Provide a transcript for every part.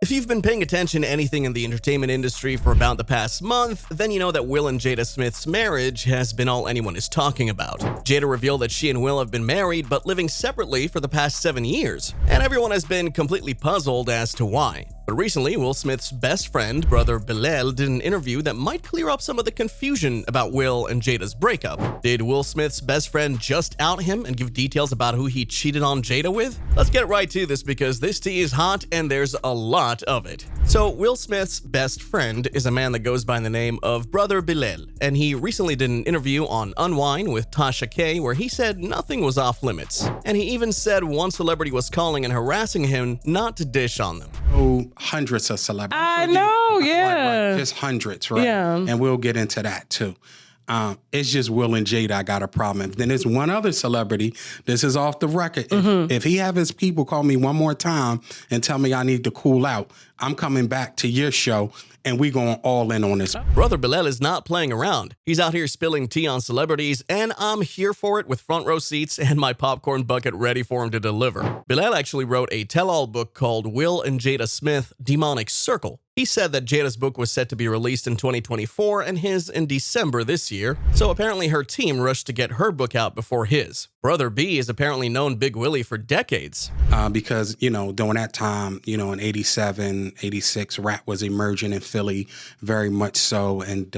If you've been paying attention to anything in the entertainment industry for about the past month, then you know that Will and Jada Smith's marriage has been all anyone is talking about. Jada revealed that she and Will have been married but living separately for the past 7 years, and everyone has been completely puzzled as to why. But recently, Will Smith's best friend, Brother Bilaal, did an interview that might clear up some of the confusion about Will and Jada's breakup. Did Will Smith's best friend just out him and give details about who he cheated on Jada with? Let's get right to this because this tea is hot and there's a lot of it. So, Will Smith's best friend is a man that goes by the name of Brother Bilaal, and he recently did an interview on Duane with Tasha K where he said nothing was off limits. And he even said one celebrity was calling and harassing him not to dish on them. Oh, hundreds of celebrities. I know, yeah. Right. Just hundreds, right? Yeah. And we'll get into that too. It's just Will and Jada I got a problem. Then there's one other celebrity. This is off the record. If he have his people call me one more time and tell me I need to cool out, I'm coming back to your show and we going all in on this. Brother Bilaal is not playing around. He's out here spilling tea on celebrities, and I'm here for it with front row seats and my popcorn bucket ready for him to deliver. Bilaal actually wrote a tell-all book called Will and Jada Smith, Demonic Circle. He said that Jada's book was set to be released in 2024 and his in December this year, so apparently her team rushed to get her book out before his. Brother B has apparently known Big Willie for decades. Because, during that time, in 87, 86, rap was emerging in Philly very much so. And,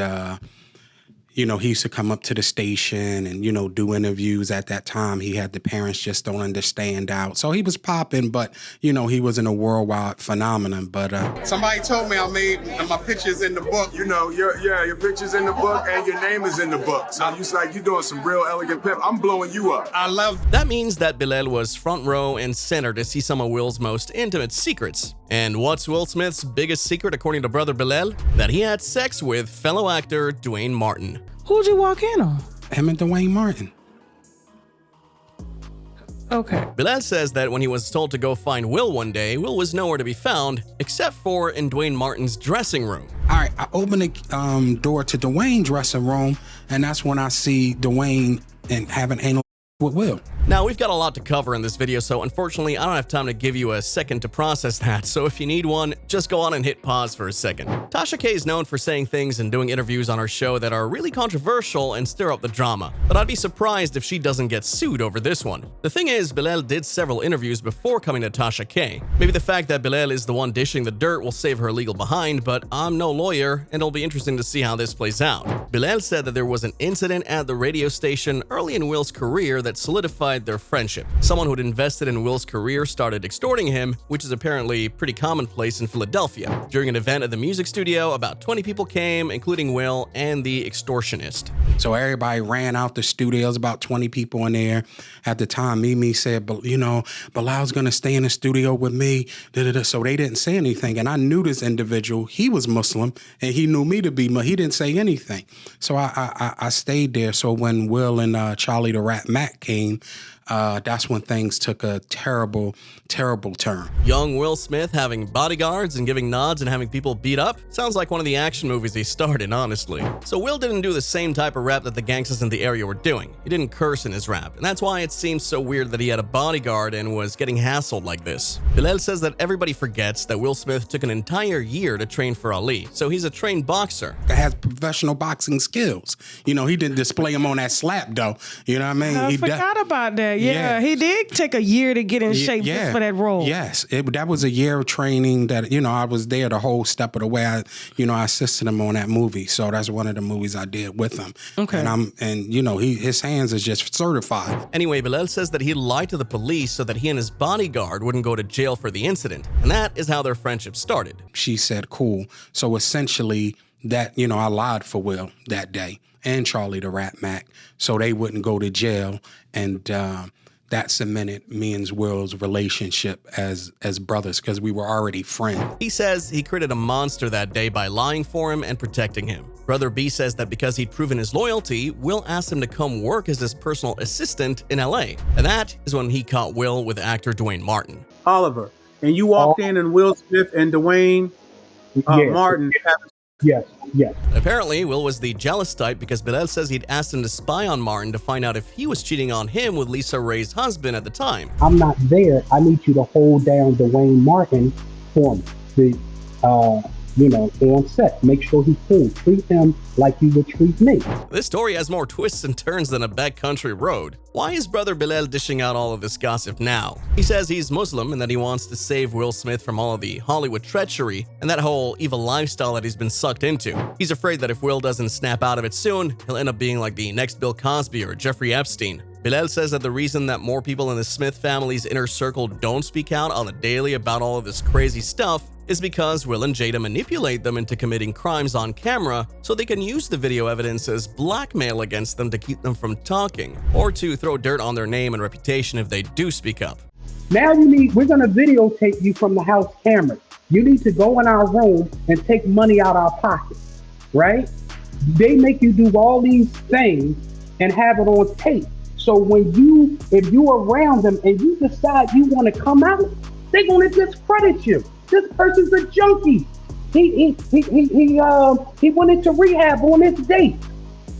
he used to come up to the station and, do interviews at that time. He had the Parents Just Don't Understand out. So he was popping, but, he wasn't a worldwide phenomenon. But somebody told me I made my pictures in the book. Your picture's in the book and your name is in the book. So you're doing some real elegant pimp. I'm blowing you up. I love that. Means that Bilaal was front row and center to see some of Will's most intimate secrets. And what's Will Smith's biggest secret, according to Brother Bilaal? That he had sex with fellow actor Duane Martin. Who'd you walk in on? Him and Duane Martin. Okay. Bilaal says that when he was told to go find Will one day, Will was nowhere to be found, except for in Duane Martin's dressing room. All right, I open the door to Duane's dressing room, and that's when I see Duane and having anal with Will. Now, we've got a lot to cover in this video, so unfortunately, I don't have time to give you a second to process that, so if you need one, just go on and hit pause for a second. Tasha K is known for saying things and doing interviews on her show that are really controversial and stir up the drama, but I'd be surprised if she doesn't get sued over this one. The thing is, Bilaal did several interviews before coming to Tasha K. Maybe the fact that Bilaal is the one dishing the dirt will save her legal behind, but I'm no lawyer, and it'll be interesting to see how this plays out. Bilaal said that there was an incident at the radio station early in Will's career that solidified their friendship. Someone who'd invested in Will's career started extorting him, which is apparently pretty commonplace in Philadelphia. During an event at the music studio, about 20 people came, including Will and the extortionist. So everybody ran out the studio. There was about 20 people in there. At the time, Mimi said, Bilal's going to stay in the studio with me. So they didn't say anything. And I knew this individual. He was Muslim, and he knew me to be Muslim. He didn't say anything. So I stayed there. So when Will and Charlie the Rat Mac came, that's when things took a terrible, terrible turn. Young Will Smith having bodyguards and giving nods and having people beat up? Sounds like one of the action movies he starred in, honestly. So Will didn't do the same type of rap that the gangsters in the area were doing. He didn't curse in his rap, and that's why it seems so weird that he had a bodyguard and was getting hassled like this. Bilaal says that everybody forgets that Will Smith took an entire year to train for Ali, so he's a trained boxer. That has professional boxing skills. He didn't display him on that slap, though. You know what I mean? I forgot about that. Yeah, he did take a year to get in shape just for that role. Yes, that was a year of training that, I was there the whole step of the way. I assisted him on that movie. So that's one of the movies I did with him. Okay. And his hands is just certified. Anyway, Bilaal says that he lied to the police so that he and his bodyguard wouldn't go to jail for the incident. And that is how their friendship started. She said, cool. So essentially that, I lied for Will that day and Charlie the Rat Mac so they wouldn't go to jail. And, that cemented me and Will's relationship as brothers because we were already friends. He says he created a monster that day by lying for him and protecting him. Brother B says that because he'd proven his loyalty, Will asked him to come work as his personal assistant in LA. And that is when he caught Will with actor Duane Martin. Oliver, and you walked in and Will Smith and Duane Martin having Yes. Apparently, Will was the jealous type because Bilaal says he'd asked him to spy on Martin to find out if he was cheating on him with Lisa Ray's husband at the time. I'm not there. I need you to hold down Duane Martin for me. the, on set. Make sure he's cool. Treat him like you would treat me. This story has more twists and turns than a backcountry road. Why is Brother Bilaal dishing out all of this gossip now? He says he's Muslim and that he wants to save Will Smith from all of the Hollywood treachery and that whole evil lifestyle that he's been sucked into. He's afraid that if Will doesn't snap out of it soon, he'll end up being like the next Bill Cosby or Jeffrey Epstein. Bilaal says that the reason that more people in the Smith family's inner circle don't speak out on the daily about all of this crazy stuff is because Will and Jada manipulate them into committing crimes on camera so they can use the video evidence as blackmail against them to keep them from talking, or to throw dirt on their name and reputation if they do speak up. Now we're gonna videotape you from the house camera. You need to go in our room and take money out our pockets, right? They make you do all these things and have it on tape. So if you're around them and you decide you want to come out, they're gonna discredit you. This person's a junkie. He went into rehab on his date.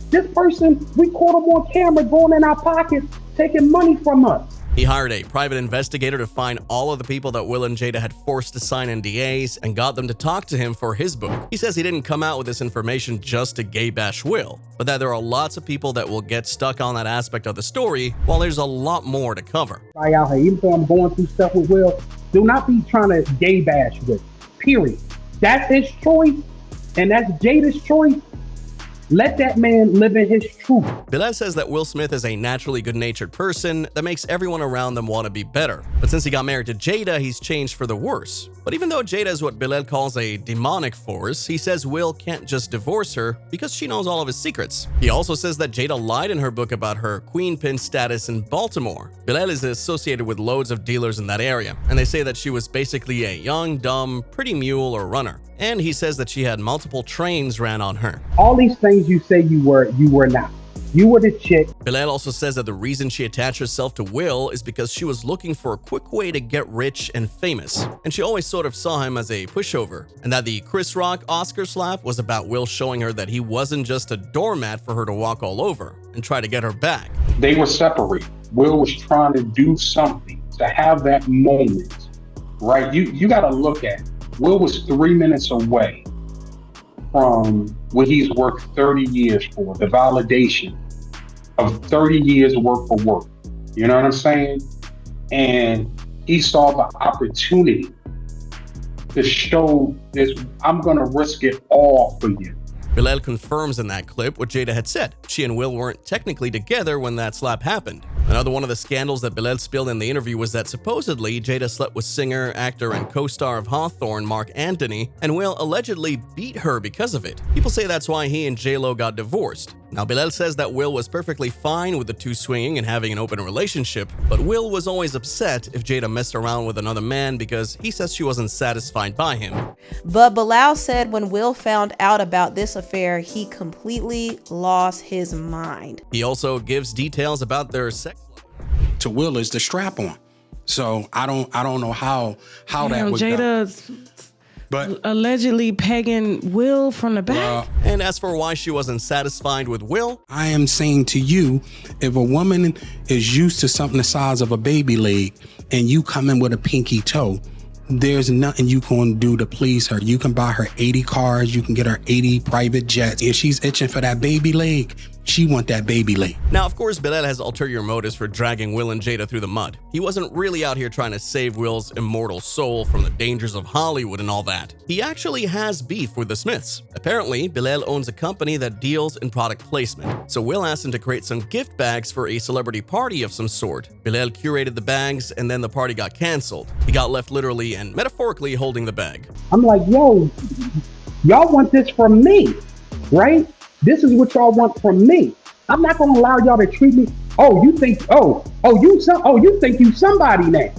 This person, we caught him on camera going in our pockets, taking money from us. He hired a private investigator to find all of the people that Will and Jada had forced to sign NDAs and got them to talk to him for his book. He says he didn't come out with this information just to gay bash Will, but that there are lots of people that will get stuck on that aspect of the story while there's a lot more to cover. Out here, even though I'm going through stuff with Will, do not be trying to gay bash Will, period. That's his choice, and that's Jada's choice. Let that man live in his truth. Bilaal says that Will Smith is a naturally good-natured person that makes everyone around them want to be better. But since he got married to Jada, he's changed for the worse. But even though Jada is what Bilaal calls a demonic force, he says Will can't just divorce her because she knows all of his secrets. He also says that Jada lied in her book about her queen pin status in Baltimore. Bilaal is associated with loads of dealers in that area, and they say that she was basically a young, dumb, pretty mule or runner. And he says that she had multiple trains ran on her. All these things you say you were not. You were the chick. Bilaal also says that the reason she attached herself to Will is because she was looking for a quick way to get rich and famous, and she always sort of saw him as a pushover, and that the Chris Rock Oscar slap was about Will showing her that he wasn't just a doormat for her to walk all over and try to get her back. They were separated. Will was trying to do something to have that moment, right? You got to look at it. Will was 3 minutes away from what he's worked 30 years for, the validation of 30 years worth of work. You know what I'm saying? And he saw the opportunity to show this, I'm gonna risk it all for you. Bilaal confirms in that clip what Jada had said. She and Will weren't technically together when that slap happened. Another one of the scandals that Bilaal spilled in the interview was that supposedly Jada slept with singer, actor, and co-star of Hawthorne, Mark Anthony, and Will allegedly beat her because of it. People say that's why he and J-Lo got divorced. Now, Bilaal says that Will was perfectly fine with the two swinging and having an open relationship, but Will was always upset if Jada messed around with another man because he says she wasn't satisfied by him. But Bilaal said when Will found out about this affair, he completely lost his mind. He also gives details about their sex life. To Will is the strap on. So I don't know how that would Jada go. But allegedly pegging Will from the back. And as for why she wasn't satisfied with Will, I am saying to you, if a woman is used to something the size of a baby leg and you come in with a pinky toe, there's nothing you can do to please her. You can buy her 80 cars, you can get her 80 private jets. If she's itching for that baby leg, she want that baby leg. Now, of course, Bilaal has ulterior motives for dragging Will and Jada through the mud. He wasn't really out here trying to save Will's immortal soul from the dangers of Hollywood and all that. He actually has beef with the Smiths. Apparently, Bilaal owns a company that deals in product placement. So Will asked him to create some gift bags for a celebrity party of some sort. Bilaal curated the bags and then the party got canceled. He got left literally and metaphorically holding the bag. I'm like, yo, y'all want this from me, right? This is what y'all want from me. I'm not gonna allow y'all to treat me. You think you somebody now.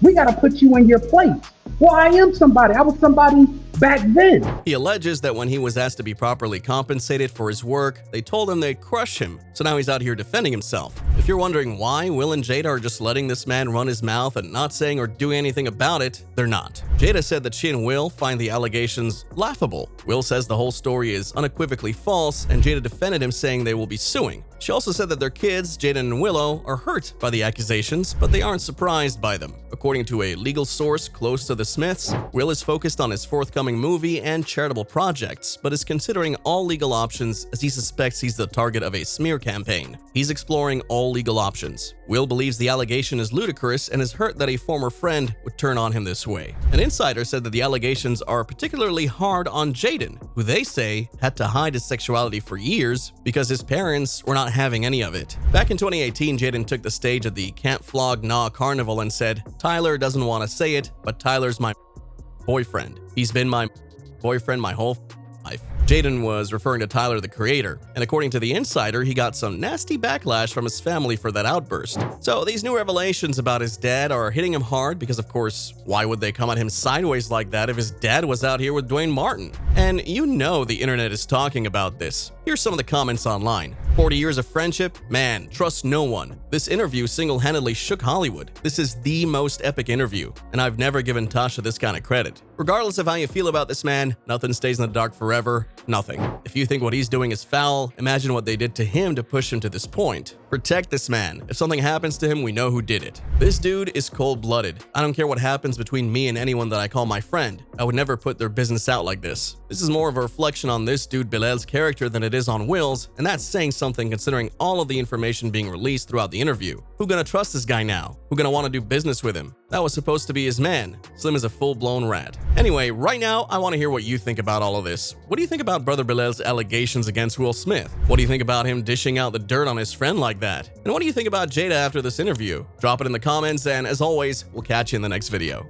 We gotta put you in your place. Well, I am somebody. I was somebody back then. He alleges that when he was asked to be properly compensated for his work, they told him they'd crush him. So now he's out here defending himself. If you're you're wondering why Will and Jada are just letting this man run his mouth and not saying or doing anything about it, they're not. Jada said that she and Will find the allegations laughable. Will says the whole story is unequivocally false, and Jada defended him, saying they will be suing. She also said that their kids, Jaden and Willow, are hurt by the accusations, but they aren't surprised by them. According to a legal source close to the Smiths, Will is focused on his forthcoming movie and charitable projects, but is considering all legal options as he suspects he's the target of a smear campaign. He's exploring all legal options. Will believes the allegation is ludicrous and is hurt that a former friend would turn on him this way. An insider said that the allegations are particularly hard on Jaden, who they say had to hide his sexuality for years because his parents were not having any of it. Back in 2018, Jaden took the stage at the Can't Flog Gnaw Carnival and said, "Tyler doesn't want to say it, but Tyler's my boyfriend. He's been my boyfriend my whole life." Jaden was referring to Tyler, the creator, and according to the insider, he got some nasty backlash from his family for that outburst. So these new revelations about his dad are hitting him hard because, of course, why would they come at him sideways like that if his dad was out here with Duane Martin? And you know the internet is talking about this. Here's some of the comments online. 40 years of friendship? Man, trust no one. This interview single-handedly shook Hollywood. This is the most epic interview, and I've never given Tasha this kind of credit. Regardless of how you feel about this man, nothing stays in the dark forever. Nothing. If you think what he's doing is foul, imagine what they did to him to push him to this point. Protect this man. If something happens to him, we know who did it. This dude is cold-blooded. I don't care what happens between me and anyone that I call my friend. I would never put their business out like this. This is more of a reflection on this dude Bilaal's character than it is on Will's, and that's saying something considering all of the information being released throughout the interview. Who gonna trust this guy now? Who gonna want to do business with him? That was supposed to be his man. Slim is a full-blown rat. Anyway, right now, I want to hear what you think about all of this. What do you think about Brother Bilaal's allegations against Will Smith? What do you think about him dishing out the dirt on his friend like that? And what do you think about Jada after this interview? Drop it in the comments, and as always, we'll catch you in the next video.